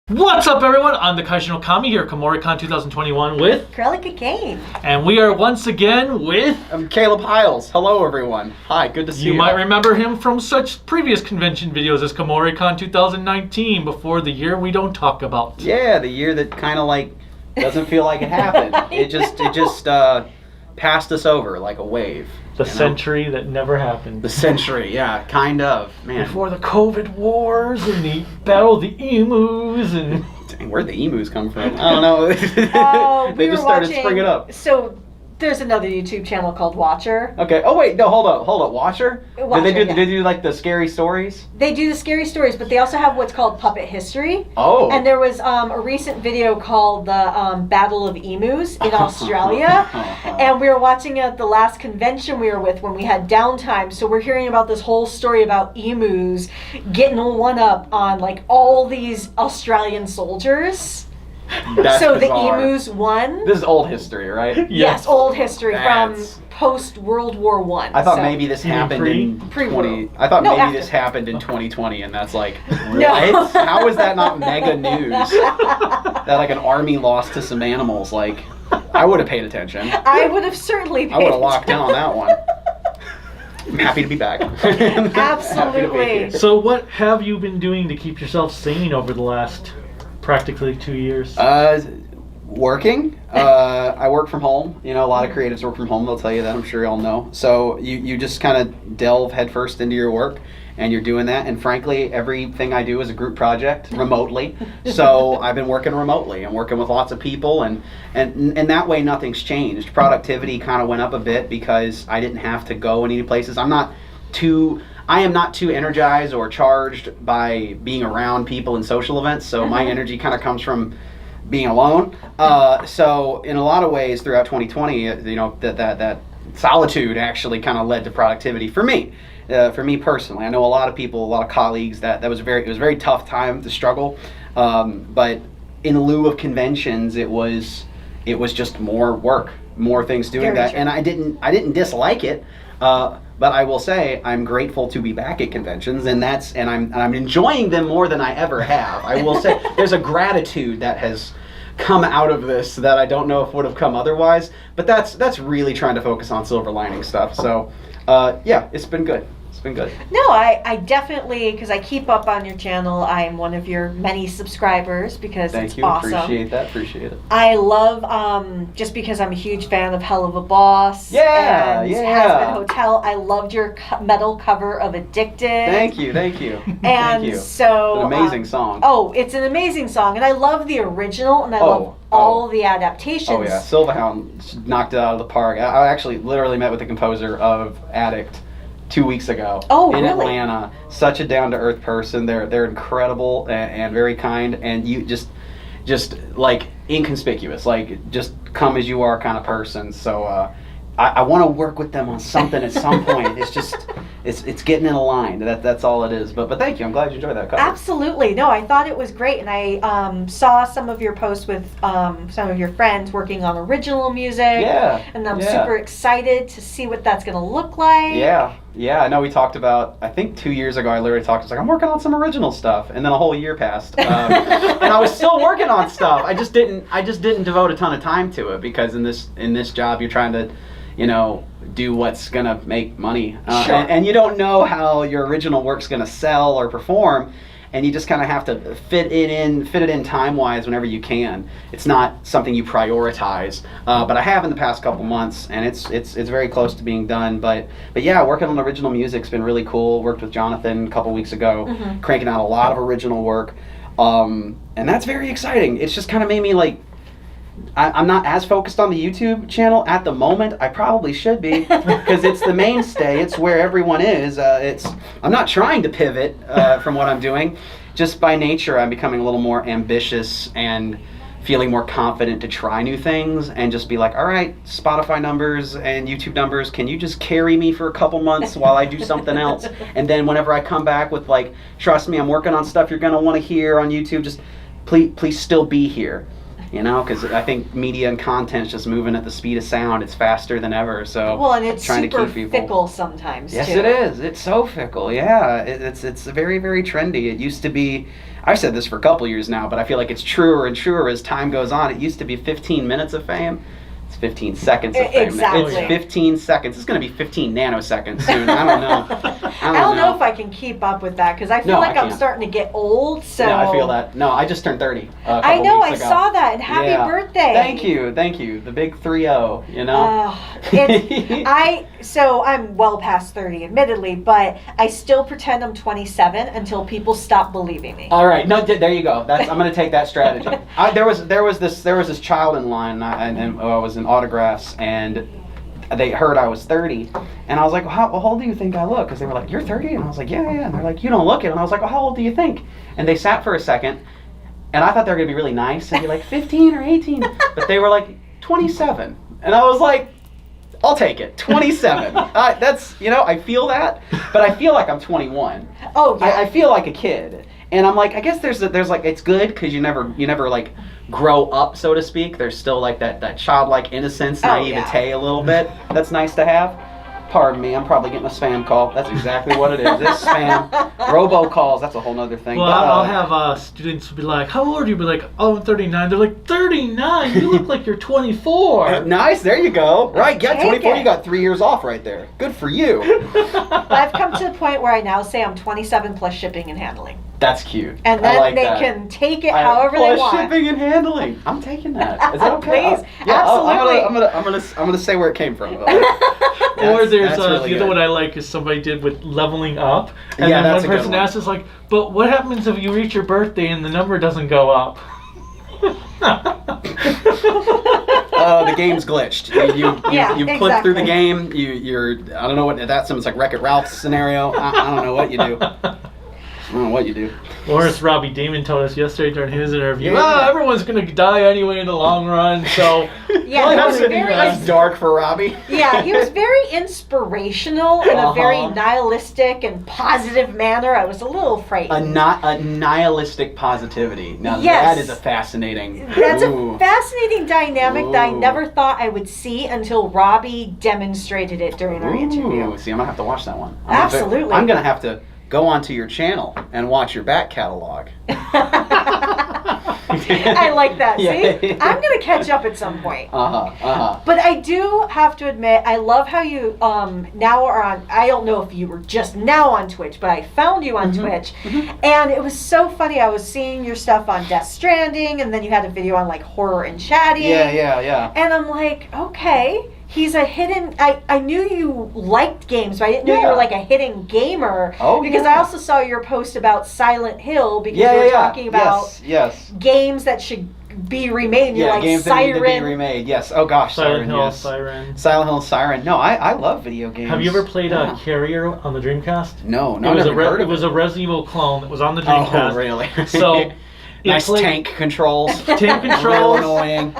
What's up, everyone? I'm the Kaiju no Kami here at Kumoricon 2021 with Cruellica Kain. And we are once again with... I'm Caleb Hyles. Hello, everyone. Hi, good to see you. You might remember him from such previous convention videos as Kumoricon 2019, before the year we don't talk about. Yeah, the year that kind of like doesn't feel like it happened. It just passed us over like a wave. The century that never happened. The century, yeah, kind of. Man. Before the COVID wars and the battle of the emus and... Dang, where'd the emus come from? I don't know. They just started springing up. So there's another YouTube channel called Watcher. Okay. Oh wait, no, hold up. Watcher? Watcher, Did they do like the scary stories? They do the scary stories, but they also have what's called Puppet History. Oh. And there was a recent video called the Battle of Emus in Australia. And we were watching it at the last convention we were with when we had downtime. So we're hearing about this whole story about emus getting one up on like all these Australian soldiers. That's so bizarre. The emus won. This is old history, right? Yes, old history from post World War I. I thought maybe this happened in 20. I thought maybe this happened in 2020, and that's like, what? How is that not mega news? That like an army lost to some animals. Like, I would have paid attention. I would have certainly paid I would have locked in on that one. I'm happy to be back. Absolutely. So what have you been doing to keep yourself sane over the last practically 2 years? Working. I work from home. You know, a lot of creatives work from home. They'll tell you that. I'm sure you all know. So you just kind of delve headfirst into your work, and you're doing that. And frankly, everything I do is a group project remotely. So I've been working remotely and working with lots of people, and that way nothing's changed. Productivity kind of went up a bit because I didn't have to go any places. I am not too energized or charged by being around people in social events. So my energy kind of comes from being alone. So in a lot of ways throughout 2020, you know, that solitude actually kind of led to productivity for me. For me personally, I know a lot of people, a lot of colleagues it was a very tough time to struggle. But in lieu of conventions, it was just more work, more things doing that, and I didn't dislike it. But I will say I'm grateful to be back at conventions, and I'm enjoying them more than I ever have. I will say there's a gratitude that has come out of this that I don't know if would have come otherwise. But that's really trying to focus on silver lining stuff. So yeah, it's been good. It's been good. No, I definitely, because I keep up on your channel. I'm one of your many subscribers because it's awesome. Appreciate it. I love, just because I'm a huge fan of Hell of a Boss. Yeah, and Has Been Hotel. I loved your metal cover of Addicted. Thank you. And Thank you. so... It's an amazing song. Oh, it's an amazing song. And I love the original, and I love all the adaptations. Oh yeah, Silverhound knocked it out of the park. I actually literally met with the composer of Addict 2 weeks ago in Atlanta. Such a down-to-earth person. They're incredible and very kind, and you just like inconspicuous, like just come as you are kind of person. So I want to work with them on something at some point. It's just it's getting in a line. That's all it is. But thank you. I'm glad you enjoyed that cover. Absolutely. No, I thought it was great, and I saw some of your posts with some of your friends working on original music. Yeah. And I'm super excited to see what that's going to look like. Yeah, I know we talked about, I think 2 years ago, I literally talked, I was like, I'm working on some original stuff, and then a whole year passed, and I was still working on stuff. I just didn't devote a ton of time to it, because in this job, you're trying to, you know, do what's gonna make money, and you don't know how your original work's gonna sell or perform, and you just kind of have to fit it in time-wise whenever you can. It's not something you prioritize, but I have in the past couple months, and it's very close to being done. But yeah, working on original music's been really cool. Worked with Jonathan a couple weeks ago, cranking out a lot of original work, and that's very exciting. It's just kind of made me like, I'm not as focused on the YouTube channel at the moment. I probably should be, because it's the mainstay. It's where everyone is. I'm not trying to pivot from what I'm doing. Just by nature, I'm becoming a little more ambitious and feeling more confident to try new things and just be like, all right, Spotify numbers and YouTube numbers, can you just carry me for a couple months while I do something else? And then whenever I come back with like, trust me, I'm working on stuff you're going to want to hear on YouTube, just please still be here. You know, because I think media and content's just moving at the speed of sound. It's faster than ever. So well, and it's trying super to keep people fickle sometimes. Yes, too. it is. It's so fickle. Yeah, it's very, very trendy. It used to be. I've said this for a couple years now, but I feel like it's truer and truer as time goes on. It used to be 15 minutes of fame. It's 15 seconds of fame. Exactly. It's 15 seconds. It's going to be 15 nanoseconds soon. I don't know. I don't know if I can keep up with that because I feel like I'm starting to get old. So yeah, I feel that. No, I just turned 30. I know. I weeks ago. saw that. And happy birthday! Thank you. The big 3-0. You know. So I'm well past 30, admittedly, but I still pretend I'm 27 until people stop believing me. All right. No, there you go. I'm going to take that strategy. There was this child in line, and I was in autographs, and they heard I was 30, and I was like, well, how old do you think I look? Because they were like, you're 30? And I was like, yeah. And they're like, you don't look it. And I was like, well, how old do you think? And they sat for a second, and I thought they were going to be really nice and be like 15 or 18, but they were like 27. And I was like, I'll take it. 27. That's, I feel that, but I feel like I'm 21. Oh, yeah. I feel like a kid. And I'm like, I guess there's like, it's good because you never like grow up, so to speak. There's still like that childlike innocence, naivete a little bit. That's nice to have. Pardon me, I'm probably getting a spam call. That's exactly what it is. It's spam. Robocalls, that's a whole nother thing. Well, I'll have students be like, how old are you? Be like, oh, I'm 39. They're like, 39? You look like you're 24. Nice, there you go. Right, yeah, 24, it. you got 3 years off right there. Good for you. I've come to the point where I now say I'm 27 plus shipping and handling. That's cute. And then they can take it however they want. Shipping and handling. I'm taking that. Is that okay? Please, absolutely. I'm gonna say where it came from. Or there's really the other one I like is somebody did with leveling up, and Yeah, then that's one a good person one. asks us like, but what happens if you reach your birthday and the number doesn't go up? The game's glitched. You click through the game. You're I don't know what that's. It's like Wreck-It Ralph's scenario. I don't know what you do. I don't know what you do. Or as Robbie Damon told us yesterday during his interview, Yeah. everyone's going to die anyway in the long run, so... Yeah, that's dark for Robbie. Yeah, he was very inspirational in a very nihilistic and positive manner. I was a little frightened. A nihilistic positivity. Now Yes. that is a fascinating... That's Ooh. a fascinating dynamic that I Ooh. never thought I would see until Robbie demonstrated it during our interview. See, I'm going to have to watch that one. Absolutely. I'm going to have to go onto your channel and watch your back catalog. I like that. Yeah. See? I'm going to catch up at some point. Uh-huh. But I do have to admit, I love how you now are on, I don't know if you were just now on Twitch, but I found you on Twitch. And it was so funny. I was seeing your stuff on Death Stranding, and then you had a video on like horror and chatting. Yeah. And I'm like, okay. He's a hidden... I knew you liked games, but I didn't know you were like a hidden gamer. Oh, because I also saw your post about Silent Hill because you were talking about yes. games that should be remade. And you're like, games Siren. that need to be remade. Yes. Oh gosh, Silent Siren. Hill, Yes. Siren. Silent Hill, Siren. No, I love video games. Have you ever played Carrier on the Dreamcast? No, It was, heard of it was a Resident Evil clone that was on the Dreamcast. Oh, really? So... nice tank controls. Tank Real controls. annoying.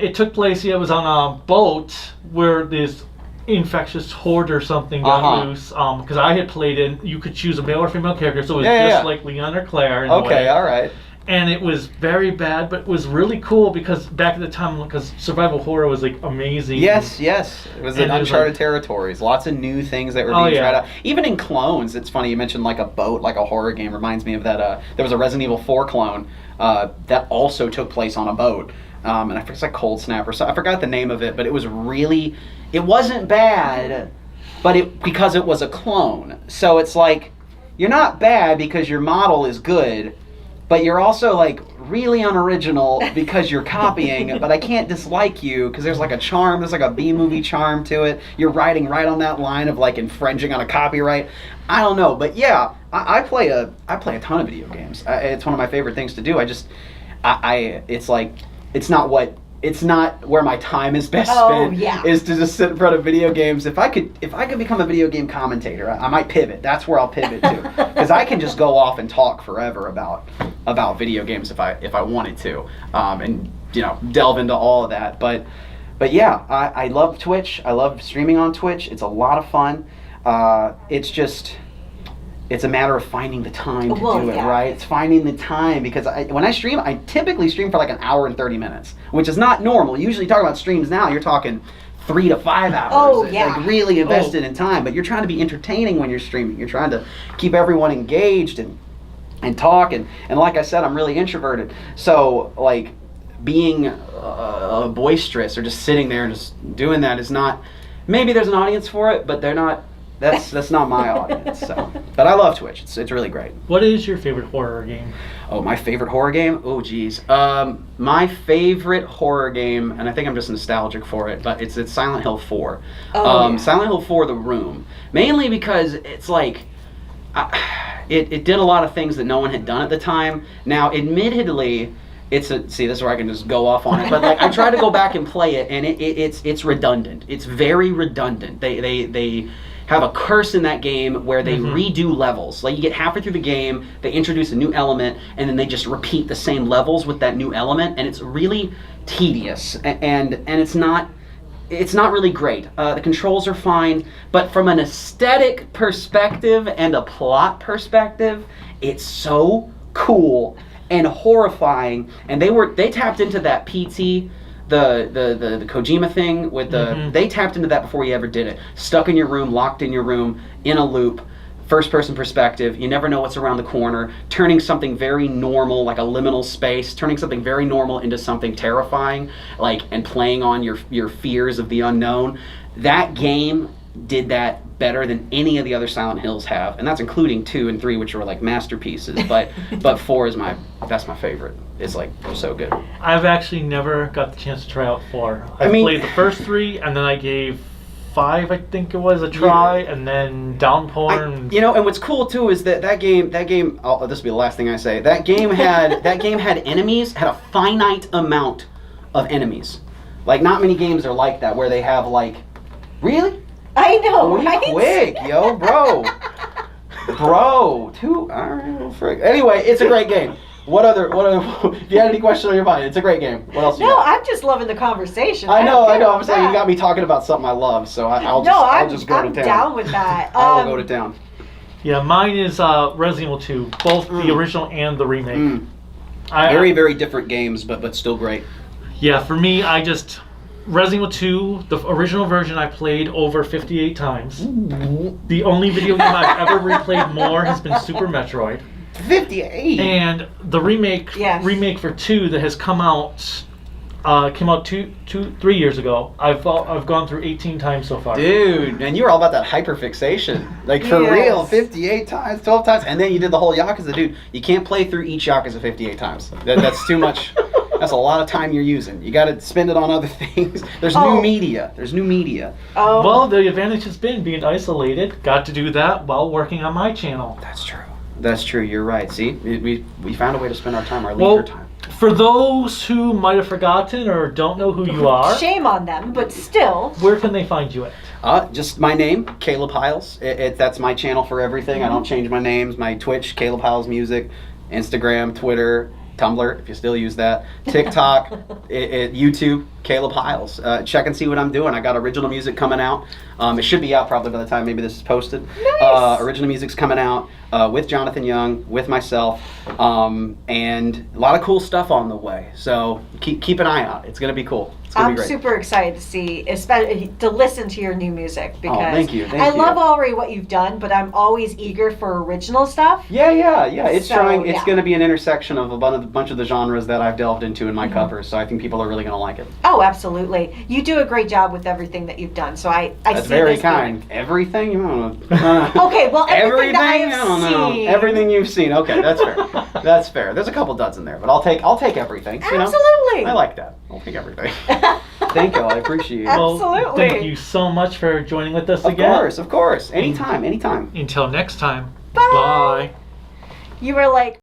It took place, it was on a boat where this infectious horde or something got loose. Because I had played it, you could choose a male or female character, so it was just like Leon or Claire in a way. All right. And it was very bad, but it was really cool because back at the time, because survival horror was like amazing. Yes. It was in uncharted territories. Lots of new things that were being tried out. Even in clones, it's funny you mentioned like a boat, like a horror game. Reminds me of that. There was a Resident Evil 4 clone that also took place on a boat. And I forget, it's like Cold Snap or something. I forgot the name of it, but it was really, it wasn't bad, but because it was a clone. So it's like, you're not bad because your model is good, but you're also like really unoriginal because you're copying, but I can't dislike you because there's like a charm, there's like a B-movie charm to it. You're riding right on that line of like infringing on a copyright. I don't know, but yeah, I play a ton of video games. It's one of my favorite things to do. It's like, it's not where my time is best spent. Is to just sit in front of video games. If I could become a video game commentator, I might pivot. That's where I'll pivot to, because I can just go off and talk forever about video games if I wanted to, and delve into all of that. But yeah, I love Twitch. I love streaming on Twitch. It's a lot of fun. It's it's a matter of finding the time to do it, yeah. right? It's finding the time, because when I stream, I typically stream for like an hour and 30 minutes, which is not normal. Usually talk about streams now, you're talking 3 to 5 hours. Oh, yeah. Like really invested in time, but you're trying to be entertaining when you're streaming. You're trying to keep everyone engaged and talk, and like I said, I'm really introverted. So like being boisterous or just sitting there and just doing that is not, maybe there's an audience for it, but they're not. That's not my audience. So, but I love Twitch. It's really great. What is your favorite horror game? Oh, my favorite horror game? Oh, geez. My favorite horror game, and I think I'm just nostalgic for it, but it's Silent Hill 4. Yeah. Silent Hill 4: The Room. Mainly because it's like, it did a lot of things that no one had done at the time. Now, admittedly, see, this is where I can just go off on it, but like I try to go back and play it, and it's redundant. It's very redundant. They have a curse in that game where they redo levels. Like you get halfway through the game, they introduce a new element, and then they just repeat the same levels with that new element, and it's really tedious, and it's not really great. The controls are fine, but from an aesthetic perspective and a plot perspective, it's so cool and horrifying. And they tapped into that PT, the Kojima thing with the they tapped into that before we ever did it. Stuck in your room, locked in your room, in a loop, first person perspective, you never know what's around the corner, turning something very normal, like a liminal space, turning something very normal into something terrifying, like, and playing on your fears of the unknown. That game did that better than any of the other Silent Hills have, and that's including 2 and 3, which were like masterpieces, but 4 is that's my favorite. It's like so good. I've actually never got the chance to try out 4. I played the first 3, and then I gave 5, I think it was, a try, and then Downpour. And what's cool too is that game. Oh, this will be the last thing I say. That game had enemies, had a finite amount of enemies. Like not many games are like that, where they have like, really? I know, right? Quick, yo, bro. 2. All right, well, frick. Anyway, it's a great game. What other? If you had any question on your mind, it's a great game. What else? No, I'm just loving the conversation. I know. I'm saying you got me talking about something I love, so I'll just go to town. I'm down with that. I will go to town. Yeah, mine is Resident Evil 2, both the original and the remake. Very different games, but still great. Yeah, for me, Resident Evil 2, the original version I played over 58 times. Ooh. The only video game I've ever replayed more has been Super Metroid. 58. And the remake for 2 that has come out came out 3 years ago. I've gone through 18 times so far. Dude, and you were all about that hyperfixation. Like for real, 58 times, 12 times, and then you did the whole Yakuza. Dude, you can't play through each Yakuza 58 times. That's too much. That's a lot of time you're using. You got to spend it on other things. There's new media. Oh. Well, the advantage has been being isolated. Got to do that while working on my channel. That's true. You're right. See, we found a way to spend our time, our leisure time. For those who might have forgotten or don't know who you are, shame on them, but still, where can they find you at? Just my name, Caleb Hyles. That's my channel for everything. I don't change my names. My Twitch, Caleb Hyles Music, Instagram, Twitter, Tumblr, if you still use that, TikTok, YouTube, Caleb Hyles. Check and see what I'm doing. I got original music coming out. It should be out probably by the time maybe this is posted. Nice. Original music's coming out with Jonathan Young, with myself, and a lot of cool stuff on the way. So keep an eye out. It's going to be cool. I'm super excited to see, especially to listen to your new music, because thank you. I love already what you've done, but I'm always eager for original stuff. Yeah. It's going to be an intersection of a bunch of the genres that I've delved into in my covers. So I think people are really going to like it. Oh, absolutely. You do a great job with everything that you've done. So I That's see very this kind. going. Everything? You don't know. Okay, well, everything that I have I don't know. seen. Everything you've seen. Okay, that's fair. That's fair. There's a couple duds in there, but I'll take everything. Absolutely. You know? I like that. I'll take everything. Thank you. I appreciate it. Absolutely. Thank you so much for joining with us again. Of course. Anytime. Until next time. Bye. You were like,